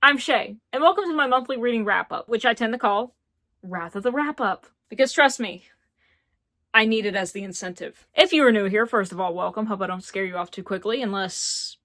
I'm Chey, and welcome to my monthly reading wrap-up, which I tend to call Wrath of the Wrap-Up. Because trust me, I need it as the incentive. If you are new here, first of all, welcome. Hope I don't scare you off too quickly, unless...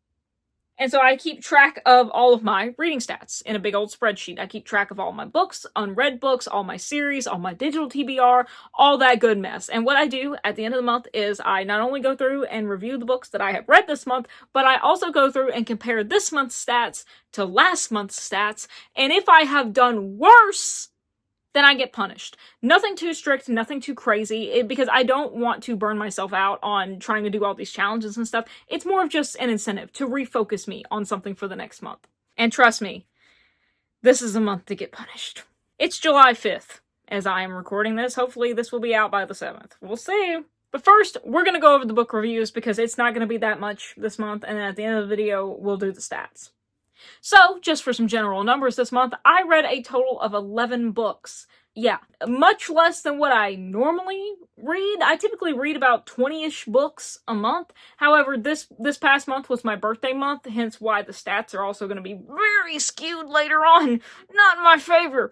And so I keep track of all of my reading stats in a big old spreadsheet. I keep track of all my books, unread books, all my series, all my digital TBR, all that good mess. And what I do at the end of the month is I not only go through and review the books that I have read this month, but I also go through and compare this month's stats to last month's stats. And if I have done worse, then I get punished. Nothing too strict, nothing too crazy, because I don't want to burn myself out on trying to do all these challenges and stuff. It's more of just an incentive to refocus me on something for the next month. And trust me, this is a month to get punished. It's July 5th, as I am recording this. Hopefully this will be out by the 7th. We'll see. But first, we're going to go over the book reviews because it's not going to be that much this month, and then at the end of the video, we'll do the stats. So, just for some general numbers this month, I read a total of 11 books. Yeah, much less than what I normally read. I typically read about 20-ish books a month. However, this past month was my birthday month, hence why the stats are also going to be very skewed later on. Not in my favor.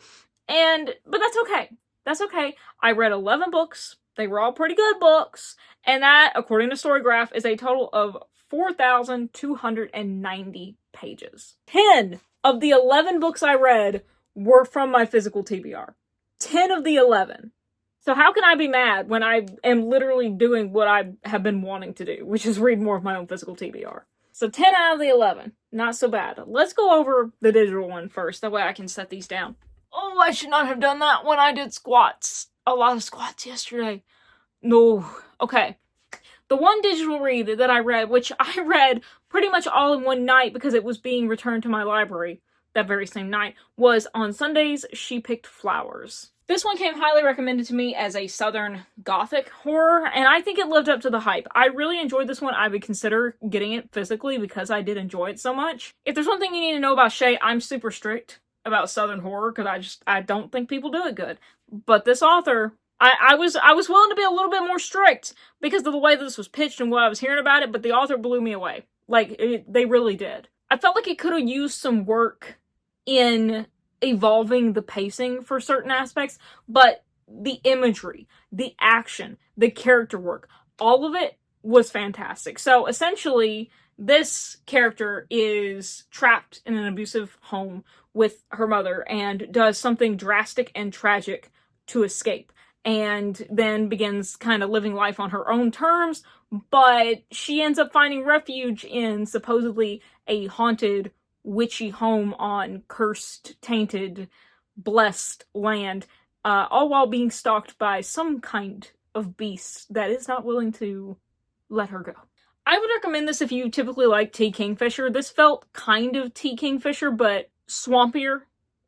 But that's okay. That's okay. I read 11 books. They were all pretty good books. And that, according to Storygraph, is a total of 4,290 pages. 10 of the 11 books I read were from my physical TBR. 10 of the 11. So how can I be mad when I am literally doing what I have been wanting to do, which is read more of my own physical TBR. So 10 out of the 11. Not so bad. Let's go over the digital one first. That way I can set these down. Oh, I should not have done that when I did squats. A lot of squats yesterday. No. Okay. The one digital read that I read, which I read pretty much all in one night because it was being returned to my library that very same night, was On Sundays, She Picked Flowers. This one came highly recommended to me as a Southern Gothic horror, and I think it lived up to the hype. I really enjoyed this one. I would consider getting it physically because I did enjoy it so much. If there's one thing you need to know about Chey, I'm super strict about Southern horror because I don't think people do it good. But this author... I was willing to be a little bit more strict because of the way that this was pitched and what I was hearing about it, but the author blew me away. They really did. I felt like it could have used some work in evolving the pacing for certain aspects, but the imagery, the action, the character work, all of it was fantastic. So essentially, this character is trapped in an abusive home with her mother and does something drastic and tragic to escape. And then begins kind of living life on her own terms, but she ends up finding refuge in supposedly a haunted, witchy home on cursed, tainted, blessed land, all while being stalked by some kind of beast that is not willing to let her go. I would recommend this if you typically like T. Kingfisher. This felt kind of T. Kingfisher, but swampier,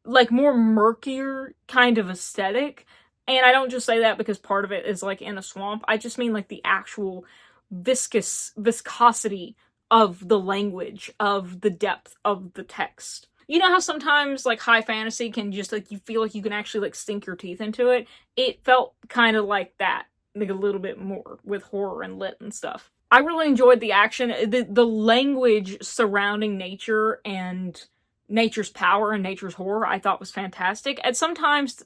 like more murkier kind of aesthetic. And I don't just say that because part of it is like in a swamp. I just mean like the actual viscosity of the language, of the depth of the text. You know how sometimes like high fantasy can just like, you feel like you can actually like sink your teeth into it? It felt kind of like that, like a little bit more with horror and lit and stuff. I really enjoyed the action, the language surrounding nature and nature's power and nature's horror I thought was fantastic. At some points,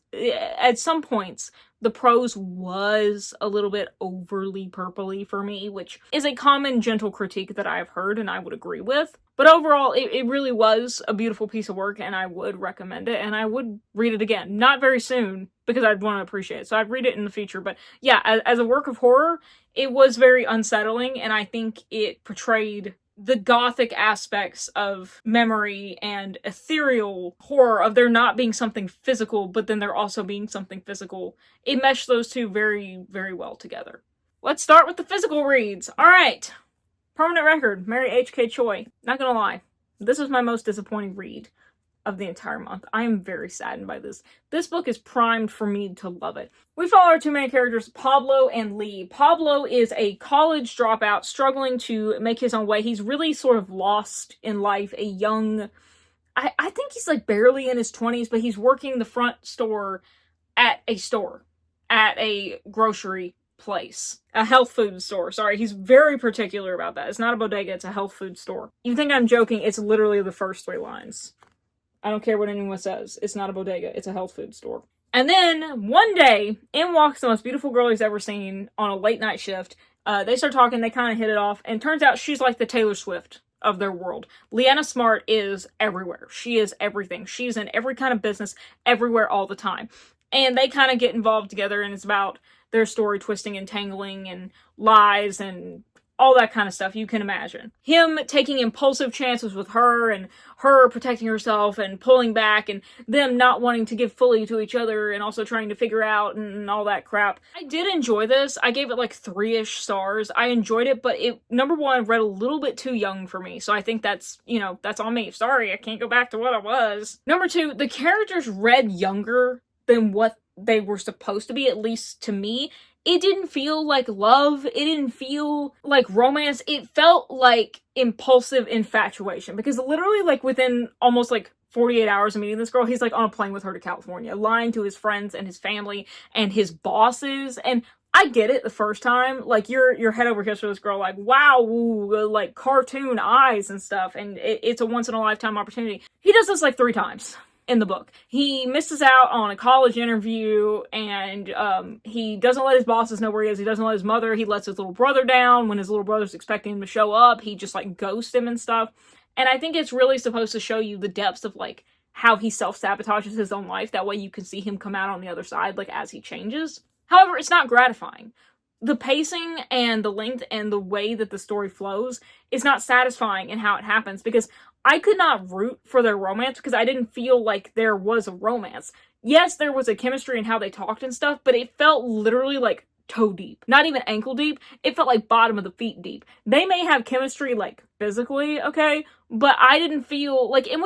the prose was a little bit overly purpley for me, which is a common gentle critique that I have heard and I would agree with. But overall, it really was a beautiful piece of work and I would recommend it and I would read it again. Not very soon because I'd want to appreciate it, so I'd read it in the future. But yeah, as a work of horror, it was very unsettling and I think it portrayed the gothic aspects of memory and ethereal horror of there not being something physical, but then there also being something physical. It meshed those two very, very well together. Let's start with the physical reads. All right. Permanent record, Mary H.K. Choi. Not gonna lie, this is my most disappointing read of the entire month. I am very saddened by this. This book is primed for me to love it. We follow our two main characters, Pablo and Lee. Pablo is a college dropout struggling to make his own way. He's really sort of lost in life, a young... I think he's like barely in his 20s, but he's working the front store at a grocery place. A health food store. Sorry, he's very particular about that. It's not a bodega, it's a health food store. You think I'm joking, it's literally the first 3 lines. I don't care what anyone says. It's not a bodega. It's a health food store. And then one day, in walks the most beautiful girl he's ever seen on a late night shift. They start talking. They kind of hit it off. And turns out she's like the Taylor Swift of their world. Leanna Smart is everywhere. She is everything. She's in every kind of business, everywhere, all the time. And they kind of get involved together, and it's about their story twisting and tangling and lies and all that kind of stuff you can imagine. Him taking impulsive chances with her, and her protecting herself and pulling back, and them not wanting to give fully to each other and also trying to figure out and all that crap. I did enjoy this. I gave it like 3-ish stars. I enjoyed it, but it, number one, read a little bit too young for me. So I think that's, that's on me. Sorry, I can't go back to what I was. Number two, the characters read younger than what they were supposed to be, at least to me. It didn't feel like love. It didn't feel like romance. It felt like impulsive infatuation, because literally like within almost like 48 hours of meeting this girl, he's like on a plane with her to California, lying to his friends and his family and his bosses. And I get it the first time, like you're head over heels for this girl, like wow, like cartoon eyes and stuff, and it's a once in a lifetime opportunity. He does this like 3 times in the book. He misses out on a college interview, and he doesn't let his bosses know where he is. He doesn't let his mother. He lets his little brother down when his little brother's expecting him to show up. He just like ghosts him and stuff. And I think it's really supposed to show you the depths of like how he self-sabotages his own life. That way you can see him come out on the other side, like as he changes. However, it's not gratifying. The pacing and the length and the way that the story flows is not satisfying in how it happens, because I could not root for their romance because I didn't feel like there was a romance. Yes, there was a chemistry in how they talked and stuff, but it felt literally like toe deep. Not even ankle deep. It felt like bottom of the feet deep. They may have chemistry like physically, okay, but I didn't feel like, and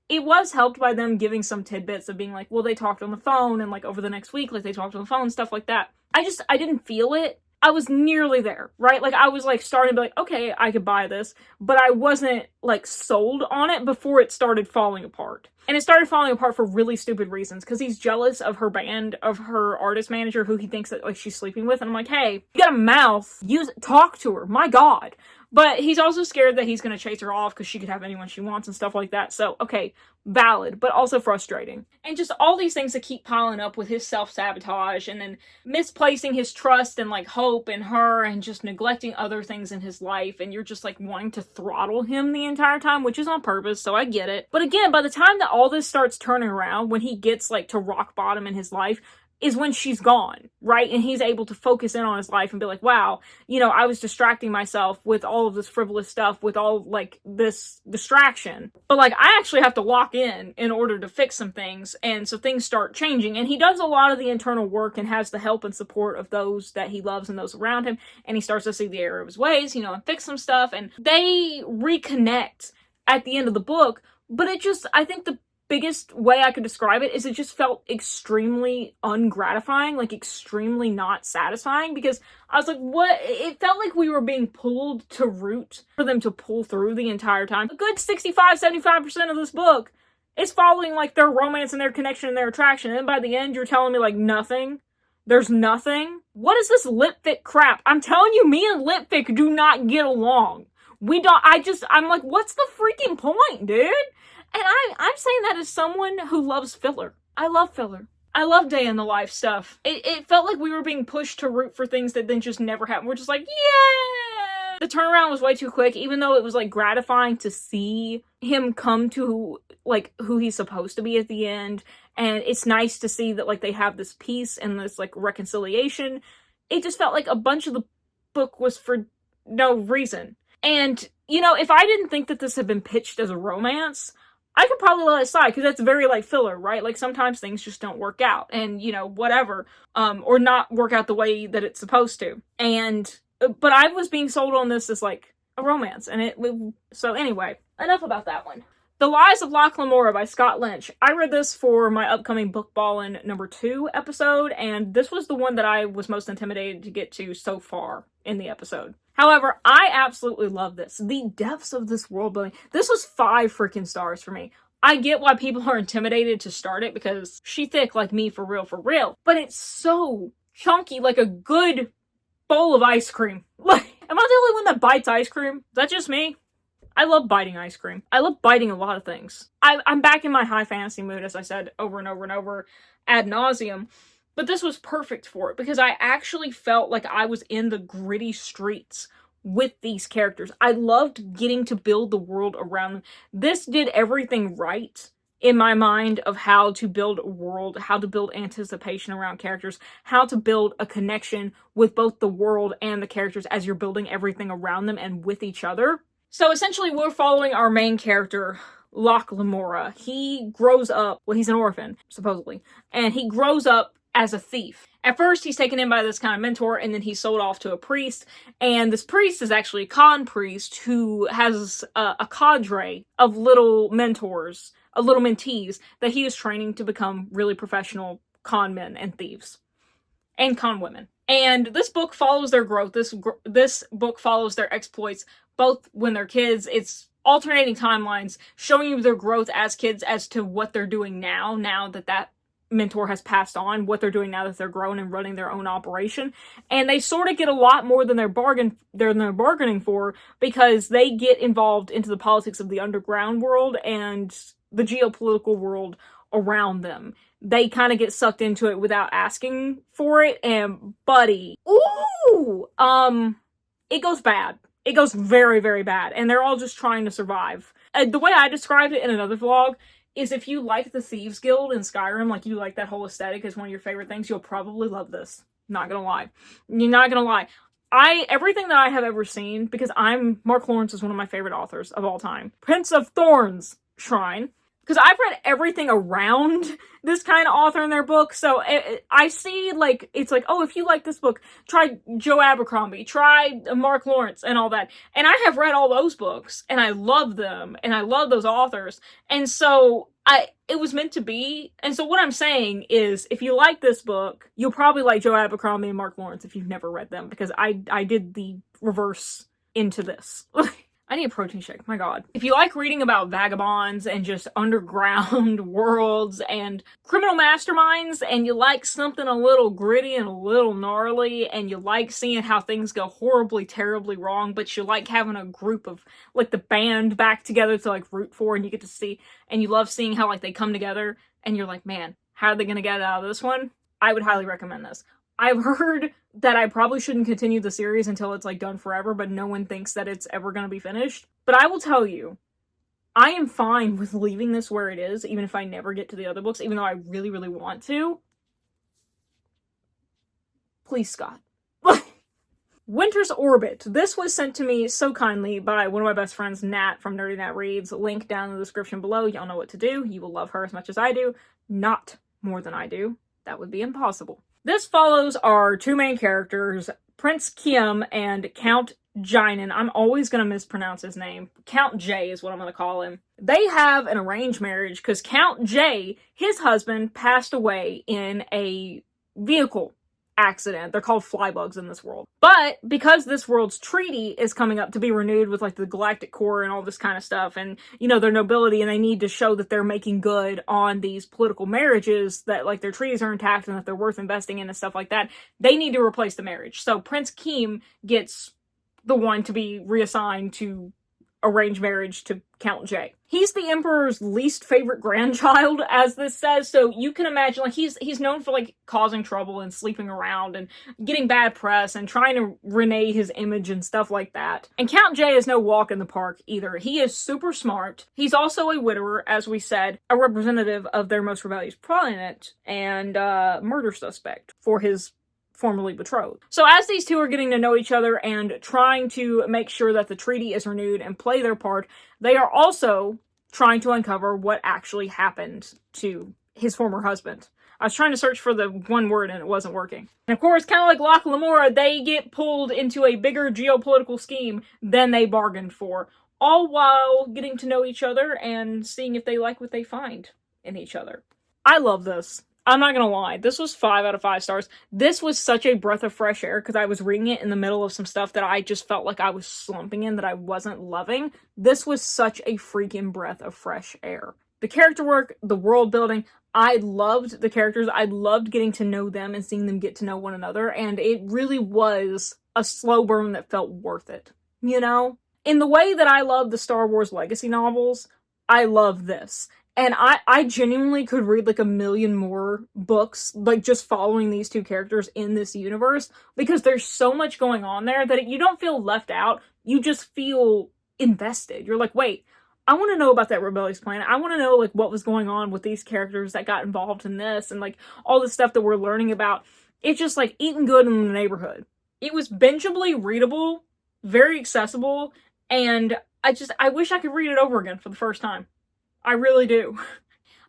it was helped by them giving some tidbits of being like, well, they talked on the phone, and like over the next week, like they talked on the phone, stuff like that. I didn't feel it. I was nearly there, right? Like, I was, like, starting to be like, okay, I could buy this, but I wasn't, like, sold on it before it started falling apart. And it started falling apart for really stupid reasons, because he's jealous of her band, of her artist manager, who he thinks that, like, she's sleeping with, and I'm like, hey, you got a mouth, talk to her, my god. But he's also scared that he's gonna chase her off because she could have anyone she wants and stuff like that. So, okay, valid, but also frustrating. And just all these things that keep piling up with his self-sabotage, and then misplacing his trust and, like, hope in her, and just neglecting other things in his life, and you're just, like, wanting to throttle him the entire time, which is on purpose, so I get it. But again, by the time that all this starts turning around, when he gets, like, to rock bottom in his life, is when she's gone, right? And he's able to focus in on his life and be like, wow, I was distracting myself with all of this frivolous stuff, with all, like, this distraction. But, like, I actually have to lock in order to fix some things, and so things start changing. And he does a lot of the internal work and has the help and support of those that he loves and those around him, and he starts to see the error of his ways, and fix some stuff, and they reconnect at the end of the book. But I think the biggest way I could describe it is it just felt extremely ungratifying, like extremely not satisfying, because I was like, what? It felt like we were being pulled to root for them to pull through the entire time. A good 65-75% of this book is following like their romance and their connection and their attraction, and then by the end you're telling me like nothing? There's nothing? What is this lip-fic crap? I'm telling you, me and lip-fic do not get along. I'm like, what's the freaking point, dude? And I'm saying that as someone who loves filler. I love filler. I love day in the life stuff. It felt like we were being pushed to root for things that then just never happened. We're just like, yeah! The turnaround was way too quick, even though it was, like, gratifying to see him come to, like, who he's supposed to be at the end. And it's nice to see that, like, they have this peace and this, like, reconciliation. It just felt like a bunch of the book was for no reason. And, if I didn't think that this had been pitched as a romance, I could probably let it slide, because that's very, like, filler, right? Like, sometimes things just don't work out, and, whatever, or not work out the way that it's supposed to. But I was being sold on this as, like, a romance, so anyway, enough about that one. The Lies of Loch Lamora by Scott Lynch. I read this for my upcoming Book Ballin' number 2 episode, and this was the one that I was most intimidated to get to so far in the episode. However, I absolutely love this. The depths of this world building. This was 5 freaking stars for me. I get why people are intimidated to start it, because she thick like me for real. But it's so chunky, like a good bowl of ice cream. Like, am I the only one that bites ice cream? Is that just me? I love biting ice cream. I love biting a lot of things. I'm back in my high fantasy mood, as I said over and over and over ad nauseum. But this was perfect for it because I actually felt like I was in the gritty streets with these characters. I loved getting to build the world around them. This did everything right in my mind of how to build a world, how to build anticipation around characters, how to build a connection with both the world and the characters as you're building everything around them and with each other. So essentially we're following our main character, Locke Lamora. He grows up, well, he's an orphan, supposedly, and he grows up as a thief. At first, he's taken in by this kind of mentor, and then he's sold off to a priest, and this priest is actually a con priest who has a cadre of little mentors, little mentees, that he is training to become really professional con men and thieves. And con women. And this book follows their growth. This book follows their exploits, both when they're kids. It's alternating timelines, showing you their growth as kids as to what they're doing now that mentor has passed on, what they're doing now that they're grown and running their own operation. And they sort of get a lot more than they're bargaining for, because they get involved into the politics of the underground world and the geopolitical world around them. They kind of get sucked into it without asking for it, and buddy, it goes bad. It goes very, very bad, and they're all just trying to survive. The way I described it in another vlog is, if you like the Thieves Guild in Skyrim, like you like that whole aesthetic as one of your favorite things, you'll probably love this. Not gonna lie. You're not gonna lie. Everything that I have ever seen, because Mark Lawrence is one of my favorite authors of all time. Prince of Thorns Shrine. Because I've read everything around this kind of author in their book, so I see, like, it's like, oh, if you like this book, try Joe Abercrombie, try Mark Lawrence, and all that. And I have read all those books, and I love them, and I love those authors, and so it was meant to be. And so what I'm saying is, if you like this book, you'll probably like Joe Abercrombie and Mark Lawrence if you've never read them, because I did the reverse into this. I need a protein shake, my god. If you like reading about vagabonds and just underground worlds and criminal masterminds, and you like something a little gritty and a little gnarly, and you like seeing how things go horribly, terribly wrong, but you like having a group of, like, the band back together to, like, root for, and you get to see, and you love seeing how, like, they come together, and you're like, man, how are they gonna get out of this one? I would highly recommend this. I've heard that I probably shouldn't continue the series until it's, like, done forever, but no one thinks that it's ever going to be finished. But I will tell you, I am fine with leaving this where it is, even if I never get to the other books, even though I really, really want to. Please, Scott. Winter's Orbit. This was sent to me so kindly by one of my best friends, Nat, from Nerdy Nat Reads. Link down in the description below. Y'all know what to do. You will love her as much as I do. Not more than I do. That would be impossible. This follows our two main characters, Prince Kim and Count Jinan. I'm always going to mispronounce his name. Count J is what I'm going to call him. They have an arranged marriage because Count J, his husband, passed away in a vehicle accident. They're called flybugs in this world. But because this world's treaty is coming up to be renewed with, like, the Galactic Core and all this kind of stuff, and, you know, their nobility, and they need to show that they're making good on these political marriages, that, like, their treaties are intact and that they're worth investing in and stuff like that, they need to replace the marriage. So Prince Kim gets the one to be reassigned to arranged marriage to Count J. He's the Emperor's least favorite grandchild, as this says, so you can imagine, like, he's known for, like, causing trouble and sleeping around and getting bad press and trying to renege his image and stuff like that. And Count J is no walk in the park either. He is super smart. He's also a widower, as we said, a representative of their most rebellious planet, and murder suspect for his formerly betrothed. So as these two are getting to know each other and trying to make sure that the treaty is renewed and play their part, they are also trying to uncover what actually happened to his former husband. I was trying to search for the one word and it wasn't working. And of course, kind of like Locke Lamora, they get pulled into a bigger geopolitical scheme than they bargained for, all while getting to know each other and seeing if they like what they find in each other. I love this. I'm not gonna lie, this was 5 out of 5 stars. This was such a breath of fresh air because I was reading it in the middle of some stuff that I just felt like I was slumping in, that I wasn't loving. This was such a freaking breath of fresh air. The character work, the world building, I loved the characters. I loved getting to know them and seeing them get to know one another, and it really was a slow burn that felt worth it, you know? In the way that I love the Star Wars Legacy novels, I love this. And I genuinely could read like a million more books, like just following these two characters in this universe, because there's so much going on there that you don't feel left out. You just feel invested. You're like, wait, I want to know about that rebellious plan. I want to know like what was going on with these characters that got involved in this, and like all the stuff that we're learning about. It's just like eating good in the neighborhood. It was bingeably readable, very accessible, and I wish I could read it over again for the first time. I really do.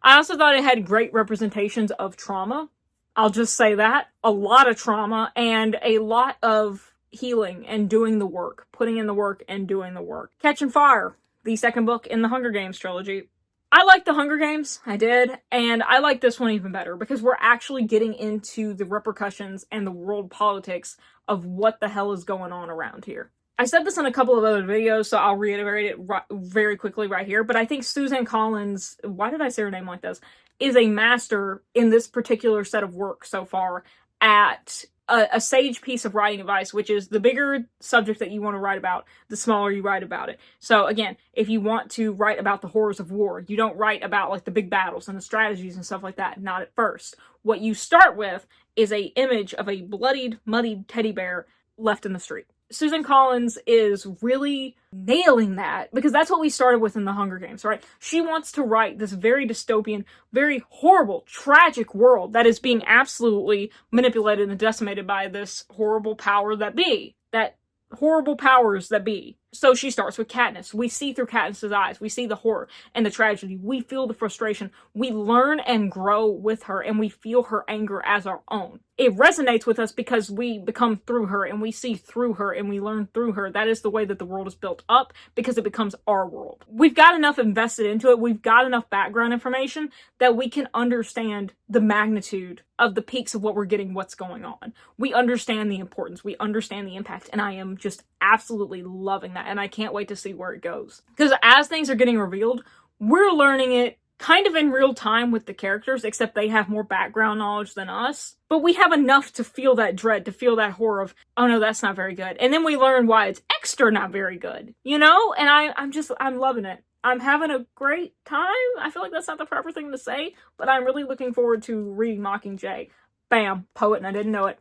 I also thought it had great representations of trauma. I'll just say that. A lot of trauma and a lot of healing and doing the work. Putting in the work and doing the work. Catching Fire, the second book in the Hunger Games trilogy. I liked the Hunger Games, I did, and I like this one even better because we're actually getting into the repercussions and the world politics of what the hell is going on around here. I said this in a couple of other videos, so I'll reiterate it very quickly right here, but I think Suzanne Collins, why did I say her name like this, is a master in this particular set of work so far at a sage piece of writing advice, which is the bigger subject that you want to write about, the smaller you write about it. So again, if you want to write about the horrors of war, you don't write about like the big battles and the strategies and stuff like that, not at first. What you start with is a image of a bloodied, muddied teddy bear left in the street. Susan Collins is really nailing that because that's what we started with in the Hunger Games, right? She wants to write this very dystopian, very horrible, tragic world that is being absolutely manipulated and decimated by this horrible power that be. That horrible powers that be. So she starts with Katniss. We see through Katniss's eyes. We see the horror and the tragedy. We feel the frustration. We learn and grow with her, and we feel her anger as our own. It resonates with us because we become through her, and we see through her, and we learn through her. That is the way that the world is built up, because it becomes our world. We've got enough invested into it. We've got enough background information that we can understand the magnitude of the peaks of what we're getting, what's going on. We understand the importance. We understand the impact, and I am just absolutely loving that, and I can't wait to see where it goes. Because as things are getting revealed, we're learning it kind of in real time with the characters, except they have more background knowledge than us. But we have enough to feel that dread, to feel that horror of, oh no, that's not very good. And then we learn why it's extra not very good, you know? And I'm loving it. I'm having a great time. I feel like that's not the proper thing to say, but I'm really looking forward to reading Mockingjay. Bam, poet, and I didn't know it.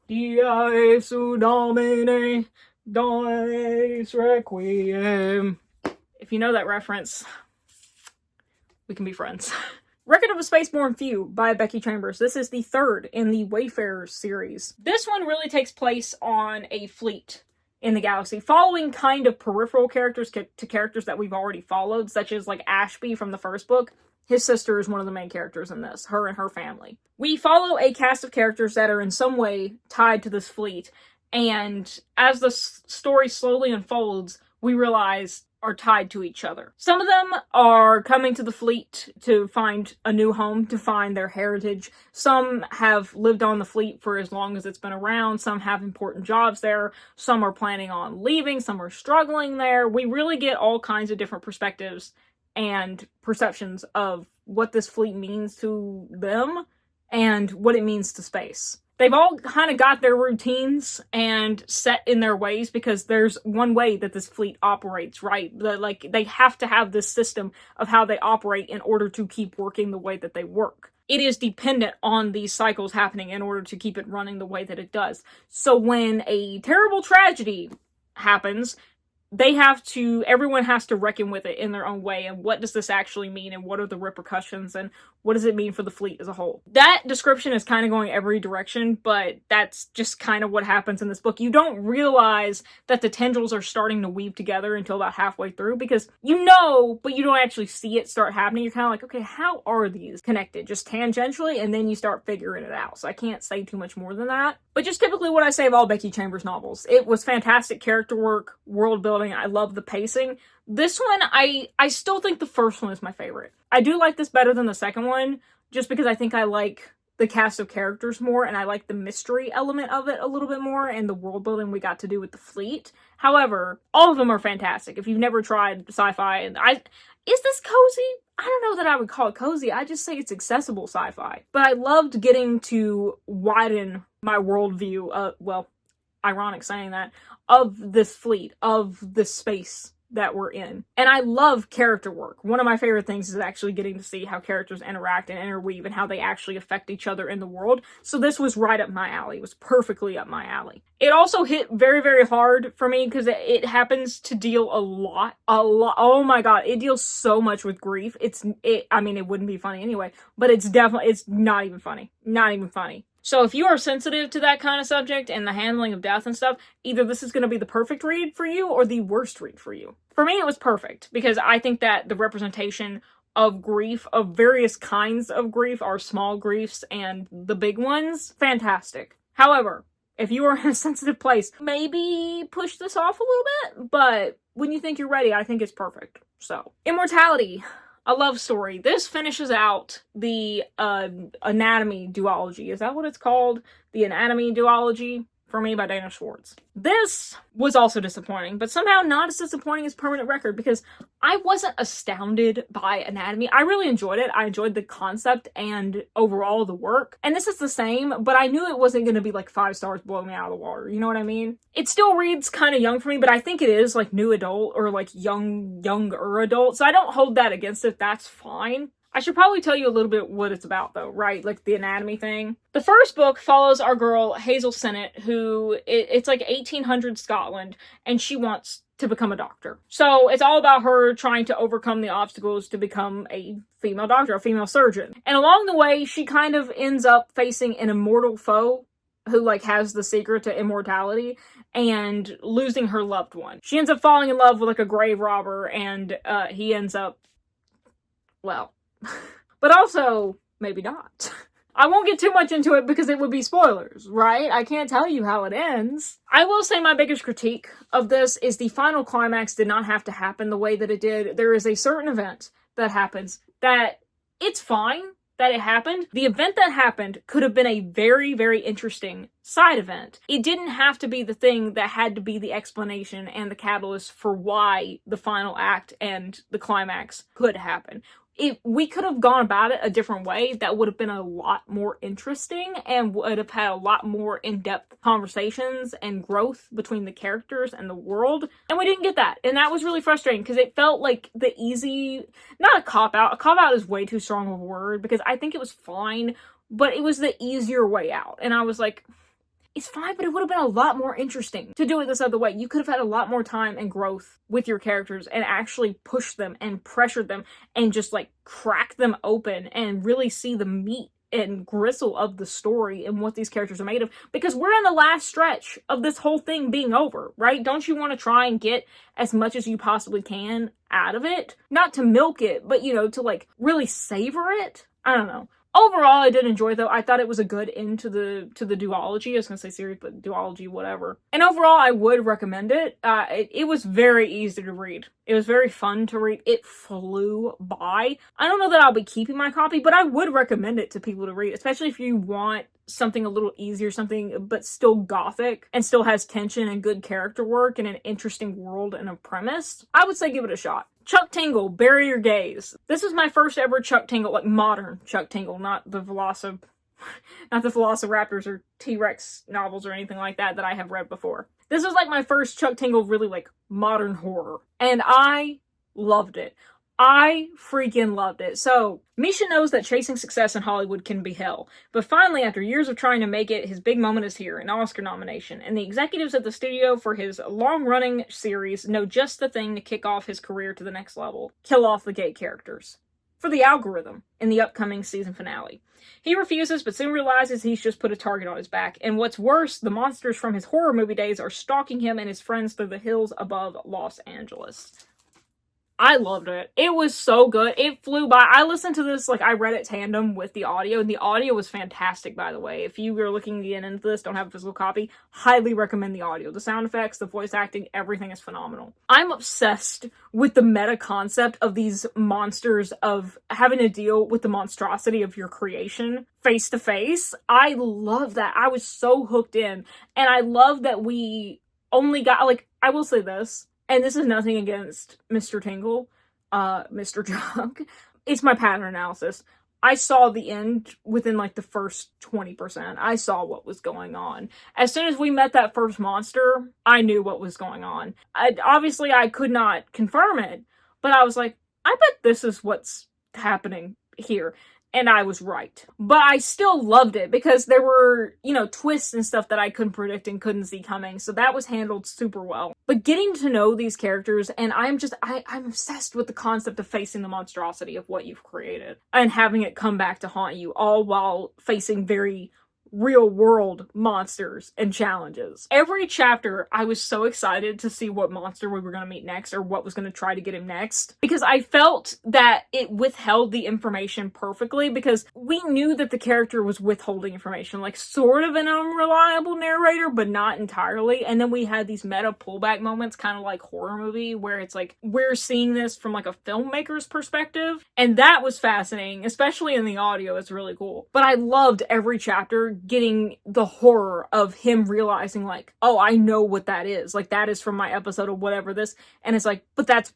Die su Domine, Dies Requiem. If you know that reference, we can be friends. Record of a Spaceborne Few by Becky Chambers. This is the third in the Wayfarers series. This one really takes place on a fleet in the galaxy, following kind of peripheral characters to characters that we've already followed, such as like Ashby from the first book. His sister is one of the main characters in this, her and her family. We follow a cast of characters that are in some way tied to this fleet, and as the story slowly unfolds, we realize are tied to each other. Some of them are coming to the fleet to find a new home, to find their heritage. Some have lived on the fleet for as long as it's been around. Some have important jobs there. Some are planning on leaving. Some are struggling there. We really get all kinds of different perspectives and perceptions of what this fleet means to them and what it means to space. They've all kind of got their routines and set in their ways because there's one way that this fleet operates, right? Like, they have to have this system of how they operate in order to keep working the way that they work. It is dependent on these cycles happening in order to keep it running the way that it does. So when a terrible tragedy happens, everyone has to reckon with it in their own way, and what does this actually mean, and what are the repercussions, and what does it mean for the fleet as a whole? That description is kind of going every direction, but that's just kind of what happens in this book. You don't realize that the tendrils are starting to weave together until about halfway through, because you know, but you don't actually see it start happening. You're kind of like, okay, how are these connected? Just tangentially, and then you start figuring it out. So I can't say too much more than that. But just typically what I say of all Becky Chambers novels. It was fantastic character work, world building. I love the pacing. This one, I still think the first one is my favorite. I do like this better than the second one, just because I think I like the cast of characters more, and I like the mystery element of it a little bit more, and the world building we got to do with the fleet. However, all of them are fantastic. If you've never tried sci-fi, is this cozy? I don't know that I would call it cozy. I just say it's accessible sci-fi. But I loved getting to widen my worldview, well, ironic saying that, of this fleet, of this space that we're in. And I love character work. One of my favorite things is actually getting to see how characters interact and interweave and how they actually affect each other in the world. So this was right up my alley. It was perfectly up my alley. It also hit very, very hard for me because it happens to deal a lot. Oh my god, it deals so much with grief. I mean, it wouldn't be funny anyway, but it's not even funny. Not even funny. So if you are sensitive to that kind of subject and the handling of death and stuff, either this is going to be the perfect read for you or the worst read for you. For me, it was perfect because I think that the representation of grief, of various kinds of grief, our small griefs and the big ones, fantastic. However, if you are in a sensitive place, maybe push this off a little bit, but when you think you're ready, I think it's perfect. So, Immortality. A love story. This finishes out the anatomy duology. Is that what it's called? The anatomy duology, for me, by Dana Schwartz. This was also disappointing, but somehow not as disappointing as Permanent Record, because I wasn't astounded by anatomy. I really enjoyed it. I enjoyed the concept and overall the work. And this is the same, but I knew it wasn't going to be like 5 stars blowing me out of the water. You know what I mean? It still reads kind of young for me, but I think it is like new adult or like younger adult. So I don't hold that against it. That's fine. I should probably tell you a little bit what it's about, though, right? Like, the anatomy thing. The first book follows our girl, Hazel Sennett, who, it's like 1800 Scotland, and she wants to become a doctor. So, it's all about her trying to overcome the obstacles to become a female doctor, a female surgeon. And along the way, she kind of ends up facing an immortal foe who, like, has the secret to immortality, and losing her loved one. She ends up falling in love with, like, a grave robber, and he ends up, well... but also, maybe not. I won't get too much into it because it would be spoilers, right? I can't tell you how it ends. I will say my biggest critique of this is the final climax did not have to happen the way that it did. There is a certain event that happens that it's fine that it happened. The event that happened could have been a very, very interesting side event. It didn't have to be the thing that had to be the explanation and the catalyst for why the final act and the climax could happen. If we could have gone about it a different way, that would have been a lot more interesting and would have had a lot more in-depth conversations and growth between the characters and the world. And we didn't get that. And that was really frustrating because it felt like the easy, not a cop-out. A cop-out is way too strong of a word because I think it was fine, but it was the easier way out. And I was like, it's fine, but it would have been a lot more interesting to do it this other way. You could have had a lot more time and growth with your characters and actually push them and pressure them and just like crack them open and really see the meat and gristle of the story and what these characters are made of, because we're in the last stretch of this whole thing being over, right? Don't you want to try and get as much as you possibly can out of it? Not to milk it, but, you know, to like really savor it. I don't know. Overall, I did enjoy it, though. I thought it was a good end to the duology. I was going to say series, but duology, whatever. And overall, I would recommend it. It was very easy to read. It was very fun to read. It flew by. I don't know that I'll be keeping my copy, but I would recommend it to people to read, especially if you want something a little easier, something but still gothic and still has tension and good character work and an interesting world and a premise. I would say give it a shot. Chuck Tingle, Bury Your Gaze. This was my first ever Chuck Tingle, like modern Chuck Tingle, not the Velociraptors or T-Rex novels or anything like that I have read before. This was like my first Chuck Tingle really like modern horror, and I loved it. I freaking loved it. So, Misha knows that chasing success in Hollywood can be hell, but finally, after years of trying to make it, his big moment is here, an Oscar nomination, and the executives at the studio for his long-running series know just the thing to kick off his career to the next level: kill off the gay characters. For the algorithm in the upcoming season finale. He refuses, but soon realizes he's just put a target on his back, and what's worse, the monsters from his horror movie days are stalking him and his friends through the hills above Los Angeles. I loved it. It was so good. It flew by. I listened to this, like, I read it tandem with the audio, and the audio was fantastic, by the way. If you were looking to get into this, don't have a physical copy, highly recommend the audio. The sound effects, the voice acting, everything is phenomenal. I'm obsessed with the meta concept of these monsters, of having to deal with the monstrosity of your creation face to face. I love that. I was so hooked in, and I love that we only got, like, I will say this, and this is nothing against Mr. Tingle, Mr. Junk. It's my pattern analysis. I saw the end within like the first 20%. I saw what was going on. As soon as we met that first monster, I knew what was going on. Obviously, I could not confirm it, but I was like, I bet this is what's happening here. And I was right. But I still loved it because there were, twists and stuff that I couldn't predict and couldn't see coming. So that was handled super well. But getting to know these characters, and I'm obsessed with the concept of facing the monstrosity of what you've created and having it come back to haunt you, all while facing very real world monsters and challenges. Every chapter, I was so excited to see what monster we were going to meet next, or what was going to try to get him next, because I felt that it withheld the information perfectly, because we knew that the character was withholding information, like sort of an unreliable narrator, but not entirely. And then we had these meta pullback moments, kind of like horror movie, where it's like we're seeing this from like a filmmaker's perspective, and that was fascinating, especially in the audio. It's really cool. But I loved every chapter getting the horror of him realizing like, oh, I know what that is. Like, that is from my episode of whatever this. And it's like, but that's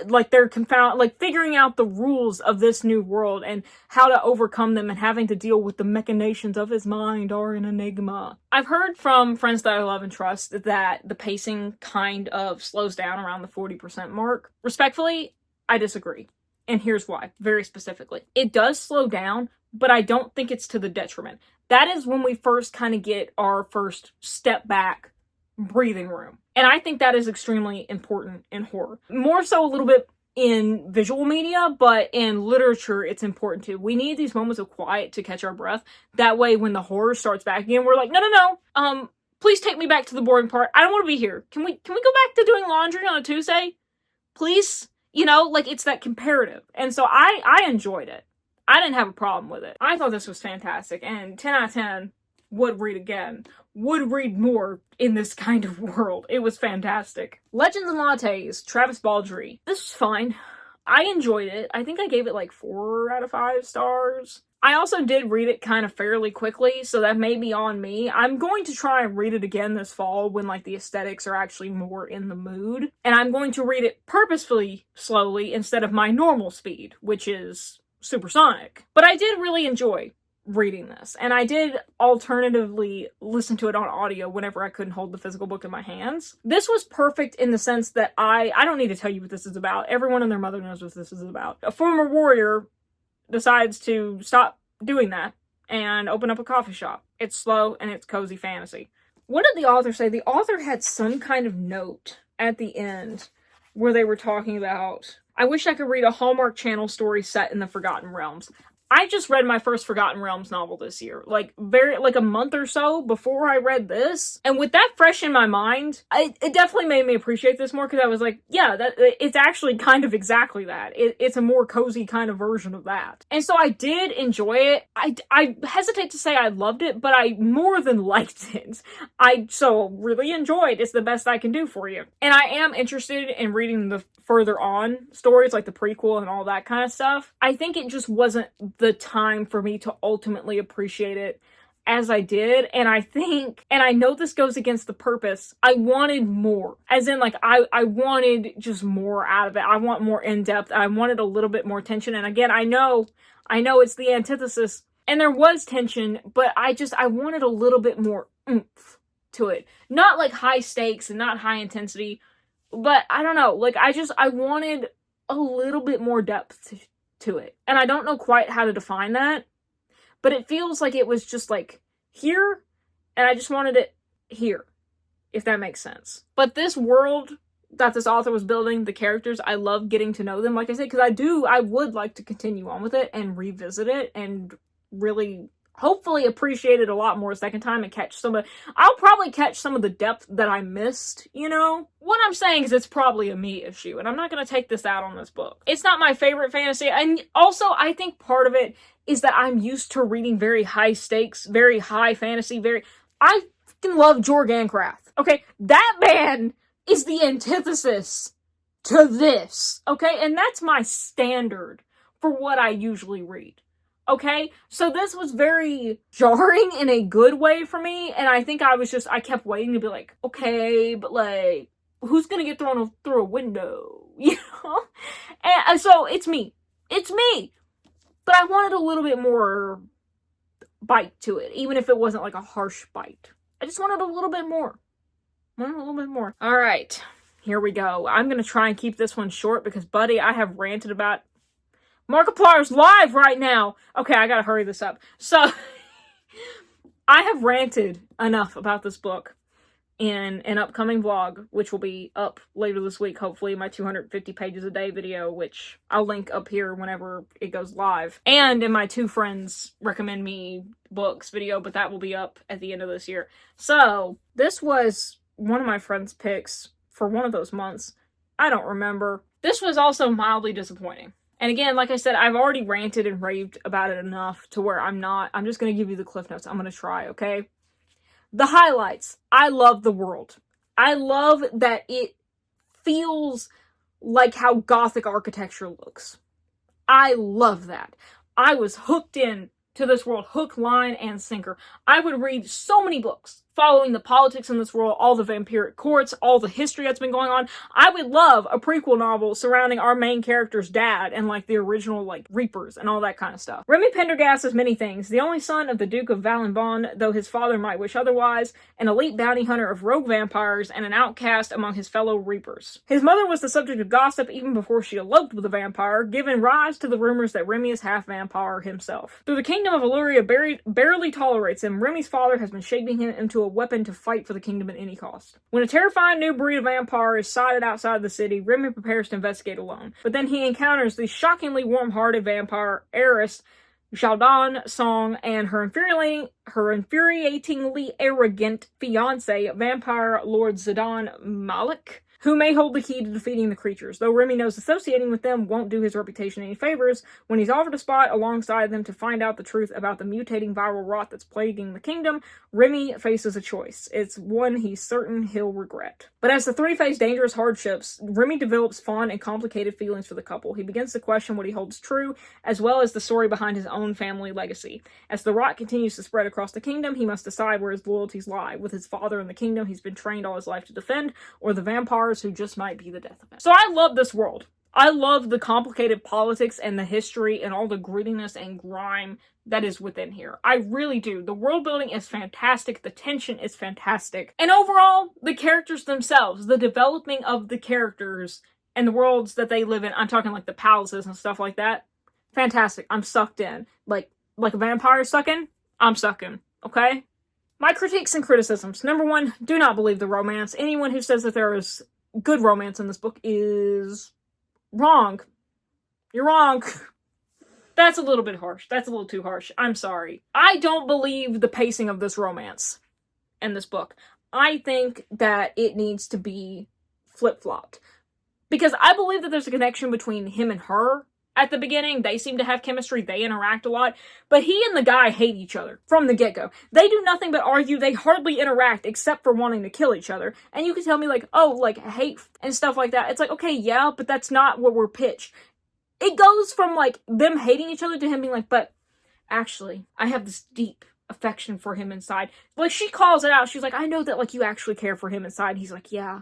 like, they're like figuring out the rules of this new world and how to overcome them, and having to deal with the machinations of his mind are an enigma. I've heard from friends that I love and trust that the pacing kind of slows down around the 40% mark. Respectfully, I disagree. And here's why, very specifically. It does slow down, but I don't think it's to the detriment. That is when we first kind of get our first step back breathing room. And I think that is extremely important in horror. More so a little bit in visual media, but in literature, it's important too. We need these moments of quiet to catch our breath. That way, when the horror starts back again, we're like, no. Please take me back to the boring part. I don't want to be here. Can we go back to doing laundry on a Tuesday? Please? Like, it's that comparative. And so I enjoyed it. I didn't have a problem with it. I thought this was fantastic, and 10 out of 10, would read again. Would read more in this kind of world. It was fantastic. Legends and Lattes, Travis Baldree. This was fine. I enjoyed it. I think I gave it like 4 out of 5 stars. I also did read it kind of fairly quickly, so that may be on me. I'm going to try and read it again this fall when like the aesthetics are actually more in the mood. And I'm going to read it purposefully slowly instead of my normal speed, which is supersonic. But I did really enjoy reading this, and I did alternatively listen to it on audio whenever I couldn't hold the physical book in my hands. This was perfect in the sense that I don't need to tell you what this is about. Everyone and their mother knows what this is about. A former warrior decides to stop doing that and open up a coffee shop. It's slow and it's cozy fantasy. What did the author say? The author had some kind of note at the end where they were talking about, I wish I could read a Hallmark Channel story set in the Forgotten Realms. I just read my first Forgotten Realms novel this year, like a month or so before I read this. And with that fresh in my mind, it definitely made me appreciate this more, because I was like, yeah, it's actually kind of exactly that. It's a more cozy kind of version of that. And so I did enjoy it. I hesitate to say I loved it, but I more than liked it. I so really enjoyed It's the Best I Can Do For You. And I am interested in reading the further on stories, like the prequel and all that kind of stuff. I think it just wasn't the time for me to ultimately appreciate it as I did. And I think, and I know this goes against the purpose, I wanted more. As in, like, I wanted just more out of it. I want more in-depth. I wanted a little bit more tension. And again, I know it's the antithesis. And there was tension, but I wanted a little bit more oomph to it. Not like high stakes and not high intensity, but I don't know, like, I wanted a little bit more depth to it. And I don't know quite how to define that, but it feels like it was just like here, and I just wanted it here, if that makes sense. But this world that this author was building, the characters, I love getting to know them, like I said, because I would like to continue on with it and revisit it and really hopefully appreciate it a lot more a second time and I'll probably catch some of the depth that I missed, What I'm saying is it's probably a me issue, and I'm not going to take this out on this book. It's not my favorite fantasy, and also I think part of it is that I'm used to reading very high stakes, very high fantasy, I fucking love Jorgancraft, okay? That man is the antithesis to this, okay? And that's my standard for what I usually read. Okay, so this was very jarring in a good way for me, and I think I kept waiting to be like, okay, but like, who's gonna get thrown through a window, And so it's me. but I wanted a little bit more bite to it, even if it wasn't like a harsh bite. I just wanted a little bit more. All right, here we go. I'm going to try and keep this one short because, buddy, I have ranted about Markiplier's live right now. Okay, I got to hurry this up. So, I have ranted enough about this book in an upcoming vlog, which will be up later this week, hopefully, my 250 pages a day video, which I'll link up here whenever it goes live. And in my 2 friends recommend me books video, but that will be up at the end of this year. So, this was one of my friends' picks for one of those months. I don't remember. This was also mildly disappointing. And again, like I said, I've already ranted and raved about it enough to where I'm just going to give you the cliff notes. I'm going to try, okay? The highlights. I love the world. I love that it feels like how Gothic architecture looks. I love that. I was hooked in to this world, hook, line, and sinker. I would read so many books following the politics in this world, all the vampiric courts, all the history that's been going on. I would love a prequel novel surrounding our main character's dad and like the original like Reapers and all that kind of stuff. Remy Pendergast is many things. The only son of the Duke of Valenbon, though his father might wish otherwise, an elite bounty hunter of rogue vampires, and an outcast among his fellow Reapers. His mother was the subject of gossip even before she eloped with a vampire, giving rise to the rumors that Remy is half vampire himself. Through the kingdom of Illyria barely tolerates him, Remy's father has been shaping him into a weapon to fight for the kingdom at any cost. When a terrifying new breed of vampire is sighted outside the city, Remy prepares to investigate alone. But then he encounters the shockingly warm-hearted vampire heiress Xiaodan Song and her infuriatingly arrogant fiance, vampire Lord Zidane Malik, who may hold the key to defeating the creatures, though Remy knows associating with them won't do his reputation any favors. When he's offered a spot alongside them to find out the truth about the mutating viral rot that's plaguing the kingdom, Remy faces a choice. It's one he's certain he'll regret. But as the 3 face dangerous hardships, Remy develops fond and complicated feelings for the couple. He begins to question what he holds true, as well as the story behind his own family legacy. As the rot continues to spread across the kingdom, he must decide where his loyalties lie, with his father in the kingdom he's been trained all his life to defend, or the vampires who just might be the death of him. So I love this world. I love the complicated politics and the history and all the grittiness and grime that is within here. I really do. The world building is fantastic. The tension is fantastic. And overall, the characters themselves, the developing of the characters and the worlds that they live in, I'm talking like the palaces and stuff like that, fantastic. I'm sucked in. Like a vampire stuck in? I'm stuck in. Okay? My critiques and criticisms. Number 1, do not believe the romance. Anyone who says that there is good romance in this book is wrong. You're wrong. That's a little bit harsh. That's a little too harsh. I'm sorry. I don't believe the pacing of this romance in this book. I think that it needs to be flip-flopped. Because I believe that there's a connection between him and her at the beginning. They seem to have chemistry. They interact a lot. But he and the guy hate each other from the get-go. They do nothing but argue. They hardly interact except for wanting to kill each other. And you can tell me like, oh, like hate and stuff like that. It's like, okay, yeah, but that's not what we're pitched. It goes from like them hating each other to him being like, but actually, I have this deep affection for him inside. Like she calls it out. She's like, I know that like you actually care for him inside. And he's like, yeah,